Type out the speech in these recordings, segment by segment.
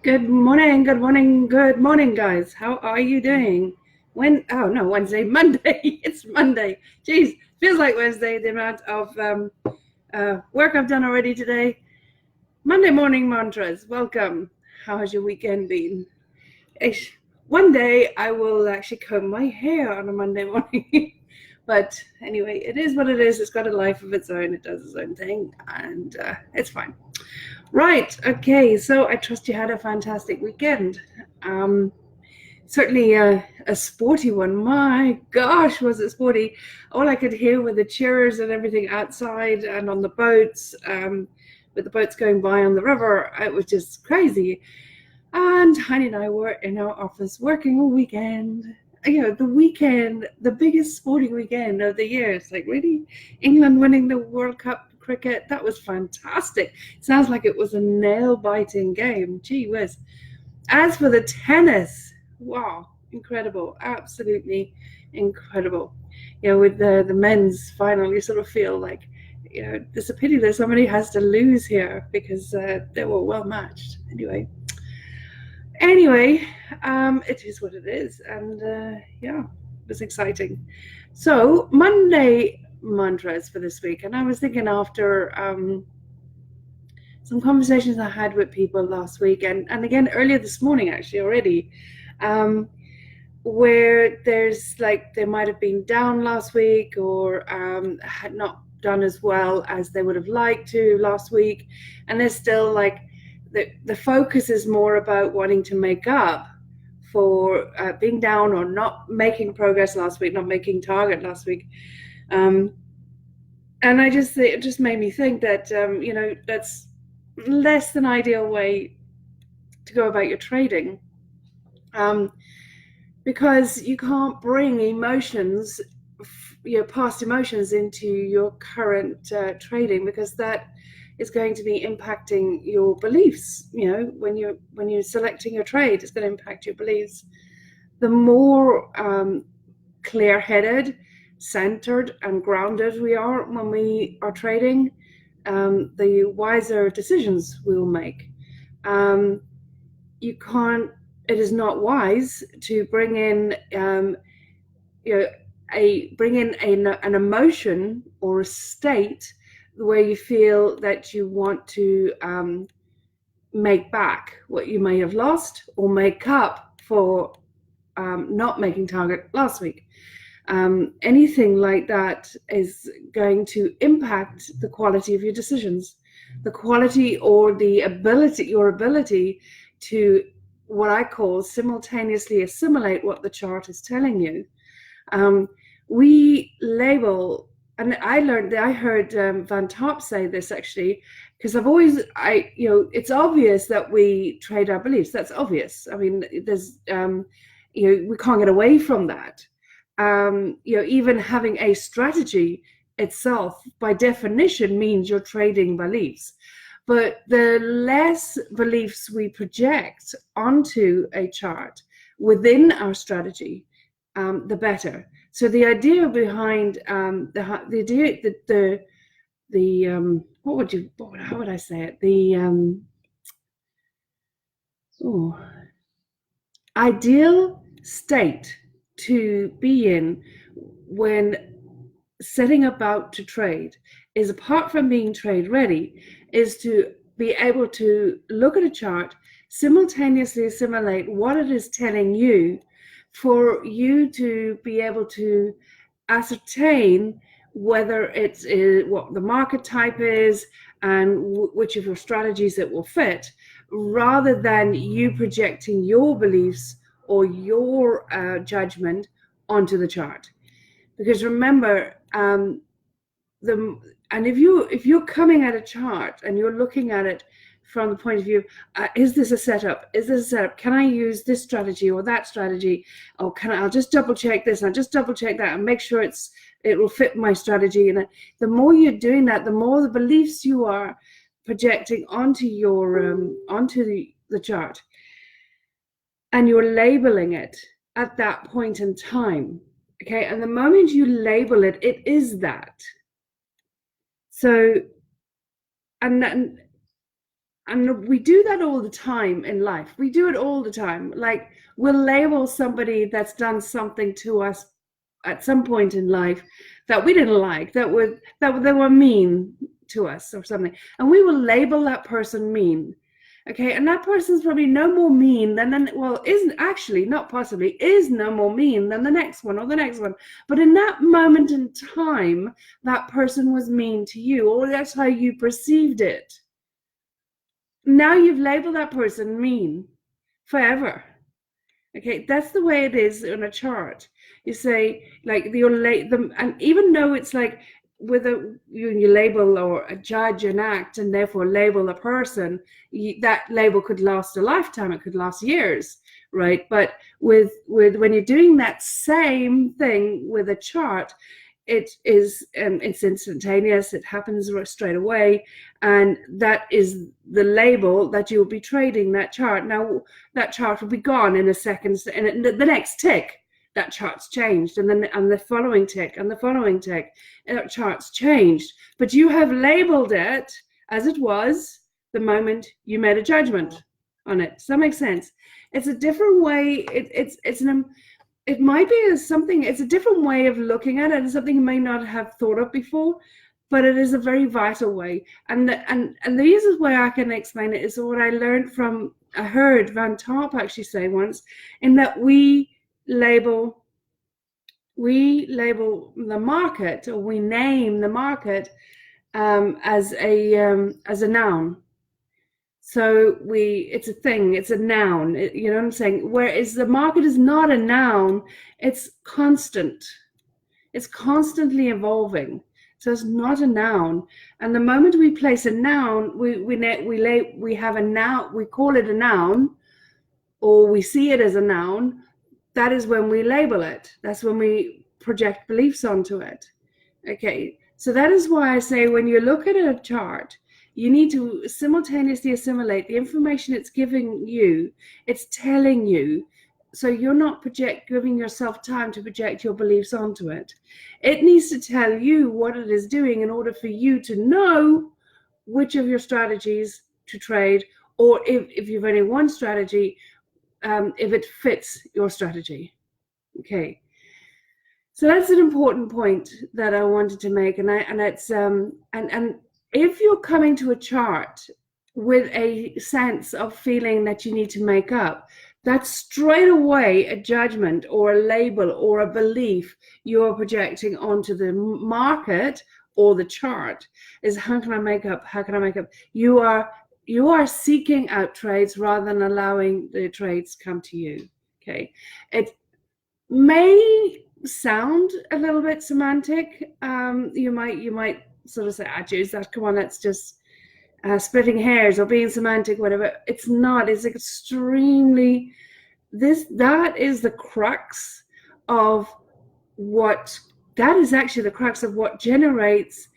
Good morning, good morning, good morning, guys. How are you doing? Wednesday, Monday. It's Monday. Jeez, feels like Wednesday, the amount of work I've done already today. Monday morning mantras, welcome. How has your weekend been? One day I will actually comb my hair on a Monday morning. But anyway, it is what it is. It's got a life of its own. It does its own thing, and it's fine. Right, okay, so I trust you had a fantastic weekend. Certainly a sporty one. My gosh, was it sporty. All I could hear were the cheers and everything outside and on the boats, with the boats going by on the river. It was just crazy. And Heidi and I were in our office working all weekend. You know, the weekend, the biggest sporting weekend of the year. It's like, really? England winning the World Cup cricket? That was fantastic. Sounds like it was a nail-biting game. Gee whiz. As for the tennis, wow, incredible. Absolutely incredible. You know, with the men's final, you sort of feel like, you know, it's a pity that somebody has to lose here because they were well matched. Anyway, it is what it is, and yeah, it was exciting. So Monday mantras for this week, and I was thinking after some conversations I had with people last week, and again earlier this morning actually already, where there's like they might have been down last week or had not done as well as they would have liked to last week, and there's still like the focus is more about wanting to make up for being down or not making progress last week, not making target last week. And it just made me think that, you know, that's less than ideal way to go about your trading. Because you can't bring emotions, your past emotions into your current trading, because that is going to be impacting your beliefs. You know, when you're selecting your trade, it's going to impact your beliefs. The more clear-headed, centered, and grounded we are when we are trading, the wiser decisions we will make. It is not wise to bring in, you know, an emotion or a state where you feel that you want to make back what you may have lost or make up for not making target last week. Anything like that is going to impact the quality of your decisions, the quality or the ability, your ability to what I call simultaneously assimilate what the chart is telling you. We label, and I heard Van Top say this actually, because you know, it's obvious that we trade our beliefs. That's obvious. I mean, there's, you know, we can't get away from that. You know, even having a strategy itself, by definition, means you're trading beliefs. But the less beliefs we project onto a chart within our strategy, the better. So the idea behind how would I say it? The ideal state to be in when setting about to trade is, apart from being trade ready, is to be able to look at a chart, simultaneously assimilate what it is telling you, for you to be able to ascertain whether it's what the market type is and which of your strategies it will fit, rather than you projecting your beliefs or your judgment onto the chart. Because remember, if you're coming at a chart and you're looking at it from the point of view, is this a setup? Is this a setup? Can I use this strategy or that strategy? Or I'll just double check this and I'll just double check that and make sure it will fit my strategy. And the more you're doing that, the more the beliefs you are projecting onto your onto the chart, and you're labeling it at that point in time. Okay, and the moment you label it, it is that. So, and And we do that all the time in life. We do it all the time. Like, we'll label somebody that's done something to us at some point in life that we didn't like, that they were mean to us or something, and we will label that person mean. Okay, and that person's probably no more mean than, well, isn't actually, not possibly, is no more mean than the next one or the next one. But in that moment in time, that person was mean to you, or that's how you perceived it. Now you've labeled that person mean forever. Okay, that's the way it is in a chart. You say, like, and even though it's like with you label or a judge an act and therefore label a person, that label could last a lifetime, it could last years, right? But with when you're doing that same thing with a chart, it's instantaneous, it happens straight away, and that is the label that you'll be trading that chart. Now that chart will be gone in a second, and the next tick that chart's changed, and then and the following tick and the following tick, that chart's changed, but you have labeled it as it was the moment you made a judgment on it. Does that make sense? It's a different way. It might be something, it's a different way of looking at it, and something you may not have thought of before, but it is a very vital way. And the easiest way I can explain it is what I learned from, I heard Van Tarp actually say once, in that we label the market, or we name the market as a noun. So it's a thing, it's a noun, you know what I'm saying? Whereas the market is not a noun, it's constant. It's constantly evolving. So it's not a noun. And the moment we place a noun, we have a noun, we call it a noun, or we see it as a noun. That is when we label it. That's when we project beliefs onto it. Okay, so that is why I say when you look at a chart, you need to simultaneously assimilate the information it's giving you, it's telling you, so you're not giving yourself time to project your beliefs onto it. It needs to tell you what it is doing in order for you to know which of your strategies to trade, or if you've only one strategy, if it fits your strategy. Okay. So that's an important point that I wanted to make, and it's if you're coming to a chart with a sense of feeling that you need to make up, that's straight away a judgment or a label or a belief you're projecting onto the market or the chart. Is how can I make up? How can I make up? You are seeking out trades rather than allowing the trades come to you. Okay, it may sound a little bit semantic. You might sort of say, geez, come on, that's just splitting hairs or being semantic, whatever. It's not. It's extremely, that is the crux of what, that is actually the crux of what generates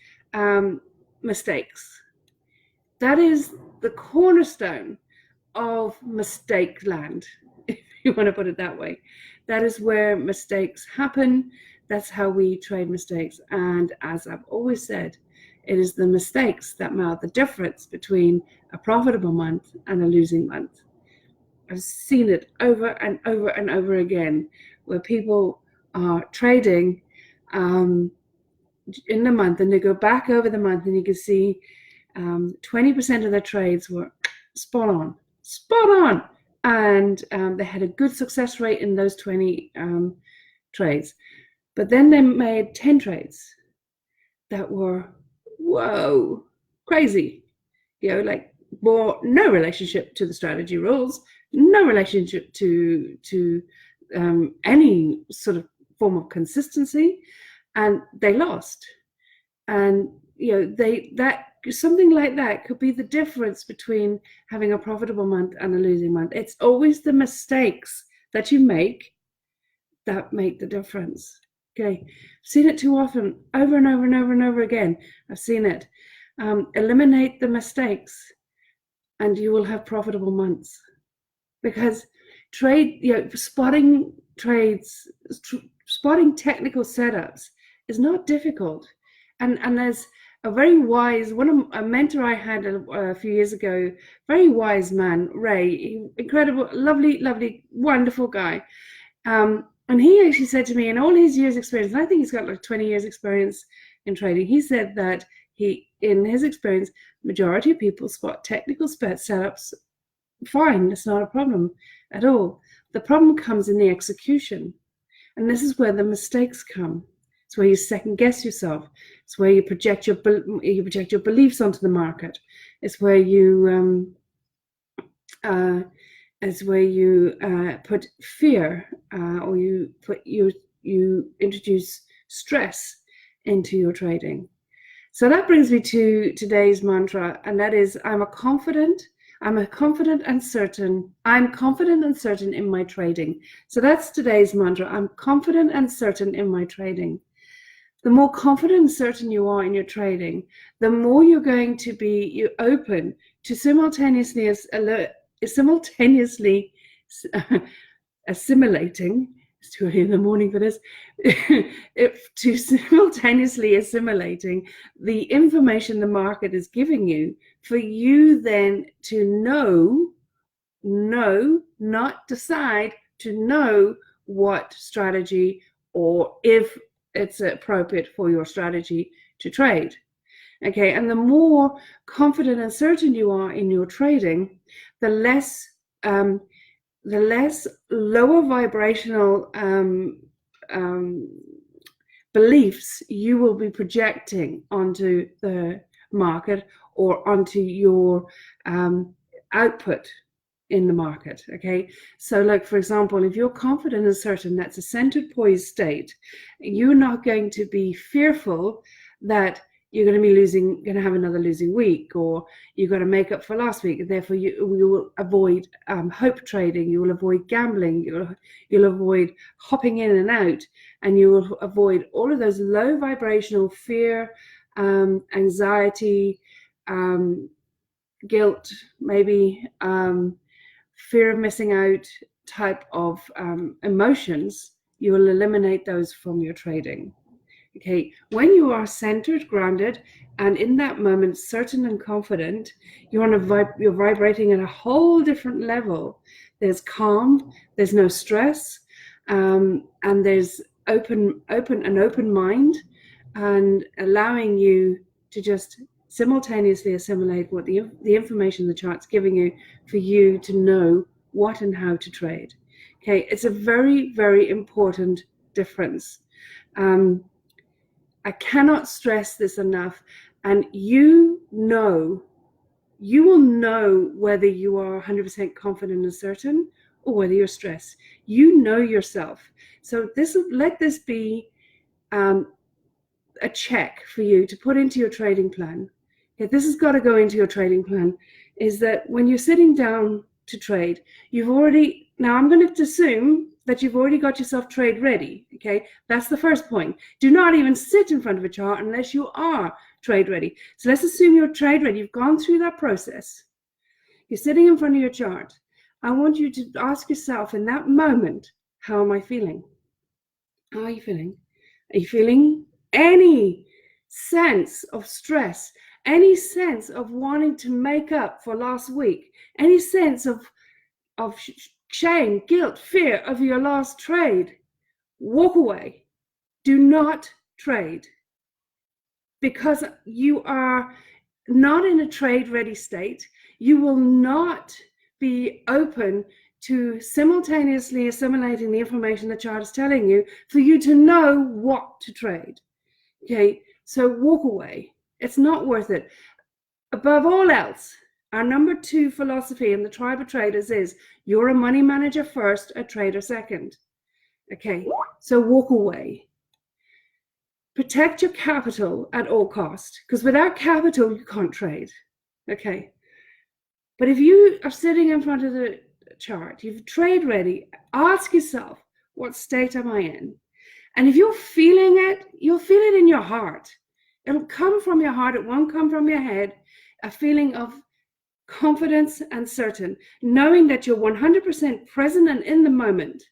mistakes. That is the cornerstone of mistake land, if you want to put it that way. That is where mistakes happen. That's how we trade mistakes. And as I've always said, it is the mistakes that make the difference between a profitable month and a losing month. I've seen it over and over and over again, where people are trading in the month, and they go back over the month, and you can see 20% of their trades were spot on. And they had a good success rate in those 20 trades. But then they made 10 trades that were, whoa, crazy. You know, like, no relationship to the strategy rules, no relationship to any sort of form of consistency, and they lost. And you know, something like that could be the difference between having a profitable month and a losing month. It's always the mistakes that you make that make the difference. Okay, I've seen it too often, over and over and over and over again. I've seen it. Eliminate the mistakes, and you will have profitable months. Because spotting trades, spotting technical setups is not difficult. And a very wise a mentor I had a few years ago, very wise man, Ray, incredible, lovely, wonderful guy. And he actually said to me, in all his years experience, and I think he's got like 20 years experience in trading, he said that in his experience, majority of people spot technical setups fine. It's not a problem at all. The problem comes in the execution. And this is where the mistakes come. It's where you second guess yourself. It's where you project your beliefs onto the market. It's where you put fear, or you introduce stress into your trading. So that brings me to today's mantra, and that is, I'm confident and certain in my trading. So that's today's mantra. I'm confident and certain in my trading. The more confident and certain you are in your trading, the more you're going to be open to simultaneously assimilating. It's too early in the morning for this. To simultaneously assimilating the information the market is giving you, for you then to know, not decide, to know what strategy, or if it's appropriate for your strategy to trade. Okay, and the more confident and certain you are in your trading, the less lower vibrational beliefs you will be projecting onto the market or onto your output in the market. Okay, so like, for example, if you're confident and certain that's a centered poised state, you're not going to be fearful that you're going to have another losing week, or you're going to make up for last week. Therefore, you will avoid hope trading. You will avoid gambling. You'll avoid hopping in and out, and you will avoid all of those low vibrational fear, anxiety, guilt, maybe fear of missing out type of emotions. You will eliminate those from your trading. Okay, when you are centered, grounded, and in that moment certain and confident, you're vibrating at a whole different level. There's calm, there's no stress, and there's open mind, and allowing you to just simultaneously assimilate what the information the chart's giving you, for you to know what and how to trade. Okay, it's a very, very important difference. I cannot stress this enough. And you will know whether you are 100% confident and certain, or whether you're stressed. You know yourself. So let this be a check for you to put into your trading plan. Okay, this has got to go into your trading plan, is that when you're sitting down to trade, now I'm going to assume that you've already got yourself trade ready. Okay, that's the first point. Do not even sit in front of a chart unless you are trade ready. So let's assume you're trade ready. You've gone through that process. You're sitting in front of your chart. I want you to ask yourself in that moment, how am I feeling? How are you feeling? Are you feeling any sense of stress? Any sense of wanting to make up for last week? Any sense of shame, guilt, fear of your last trade? Walk away. Do not trade, because you are not in a trade ready state. You will not be open to simultaneously assimilating the information the chart is telling you, for you to know what to trade. Okay, so walk away. It's not worth it. Above all else, our number 2 philosophy in the tribe of traders is, you're a money manager first, a trader second. Okay, so walk away. Protect your capital at all costs, because without capital, you can't trade. Okay, but if you are sitting in front of the chart, you've trade ready, ask yourself, what state am I in? And if you're feeling it, you'll feel it in your heart. It'll come from your heart. It won't come from your head. A feeling of confidence and certain, knowing that you're 100% present and in the moment,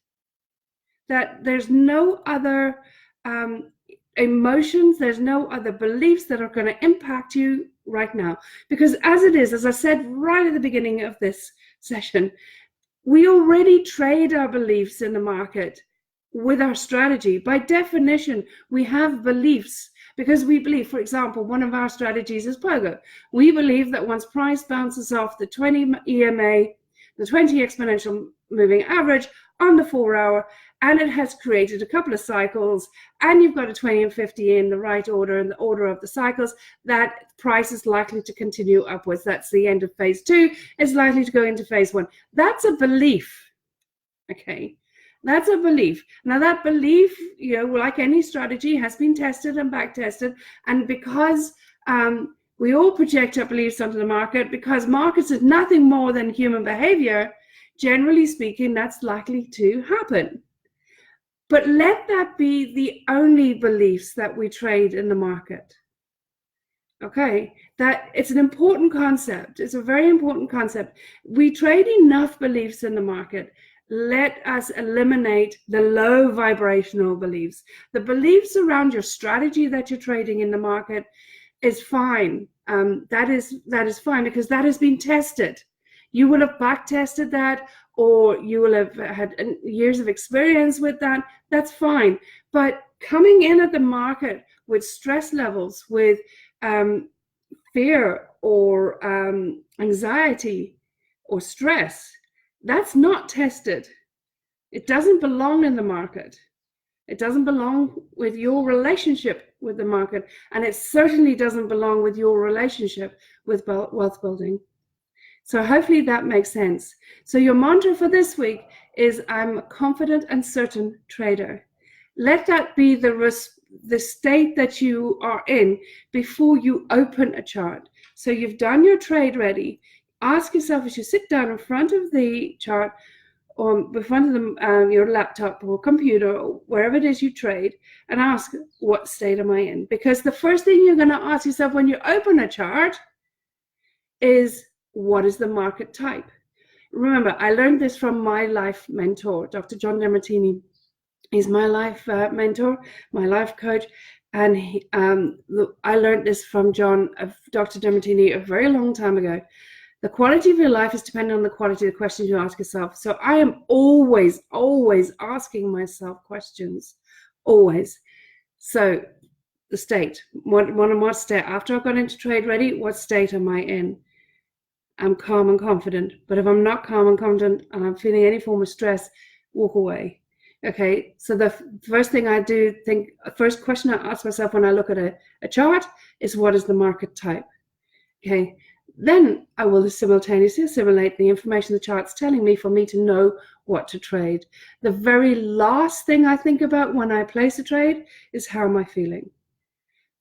that there's no other emotions, there's no other beliefs that are going to impact you right now. Because as it is, as I said right at the beginning of this session, we already trade our beliefs in the market with our strategy. By definition, we have beliefs because we believe, for example, one of our strategies is pogo. We believe that once price bounces off the 20 EMA, the 20 exponential moving average on the 4 hour, and it has created a couple of cycles, and you've got a 20 and 50 in the right order, in the order of the cycles, that price is likely to continue upwards. That's the end of phase 2. It's likely to go into phase 1. That's a belief, okay? That's a belief. Now that belief, like any strategy, has been tested and back tested, and because we all project our beliefs onto the market, because markets is nothing more than human behavior, generally speaking, that's likely to happen. But let that be the only beliefs that we trade in the market. Okay, that it's an important concept. It's a very important concept. We trade enough beliefs in the market. Let us eliminate the low vibrational beliefs. The beliefs around your strategy that you're trading in the market is fine. That is fine because that has been tested. You will have back tested that, or you will have had years of experience with that. That's fine. But coming in at the market with stress levels, with fear or anxiety or stress, that's not tested. It doesn't belong in the market. It doesn't belong with your relationship with the market, and it certainly doesn't belong with your relationship with wealth building. So hopefully that makes sense. So your mantra for this week is, I'm a confident and certain trader. Let that be the state that you are in before you open a chart. So you've done your trade ready. Ask yourself as you sit down in front of the chart, or in front of your laptop or computer or wherever it is you trade, and ask, what state am I in? Because the first thing you're going to ask yourself when you open a chart is, what is the market type? Remember, I learned this from my life mentor, Dr. John Demartini. He's my life mentor, my life coach. And I learned this from Dr. Demartini a very long time ago. The quality of your life is dependent on the quality of the questions you ask yourself. So I am always, always asking myself questions, always. So the state, what state? After I've got into trade ready, what state am I in? I'm calm and confident. But if I'm not calm and confident and I'm feeling any form of stress, walk away. Okay, so the first thing I do, first question I ask myself when I look at a chart is, what is the market type? Okay, then I will simultaneously assimilate the information the chart's telling me for me to know what to trade. The very last thing I think about when I place a trade is, how am I feeling?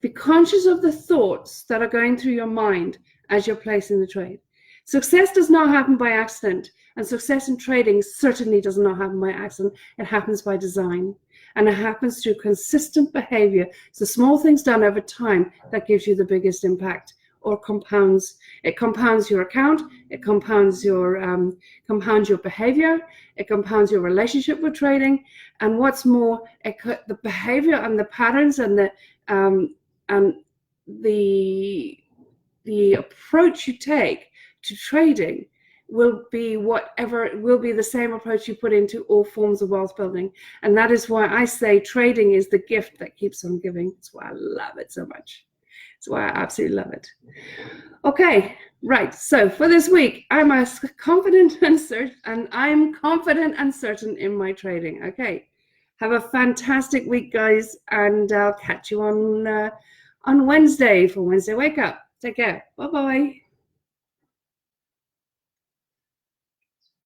Be conscious of the thoughts that are going through your mind as you're placing the trade. Success does not happen by accident, and success in trading certainly does not happen by accident. It happens by design, and it happens through consistent behavior. It's the small things done over time that gives you the biggest impact, or compounds. It compounds your account. It compounds your behavior. It compounds your relationship with trading. And what's more, the behavior and the patterns and the approach you take to trading will be the same approach you put into all forms of wealth building. And that is why I say trading is the gift that keeps on giving. That's why I love it so much. That's why I absolutely love it. Okay, right. So for this week, I'm confident and certain in my trading. Okay, have a fantastic week, guys, and I'll catch you on Wednesday for Wednesday Wake Up. Take care. Bye-bye.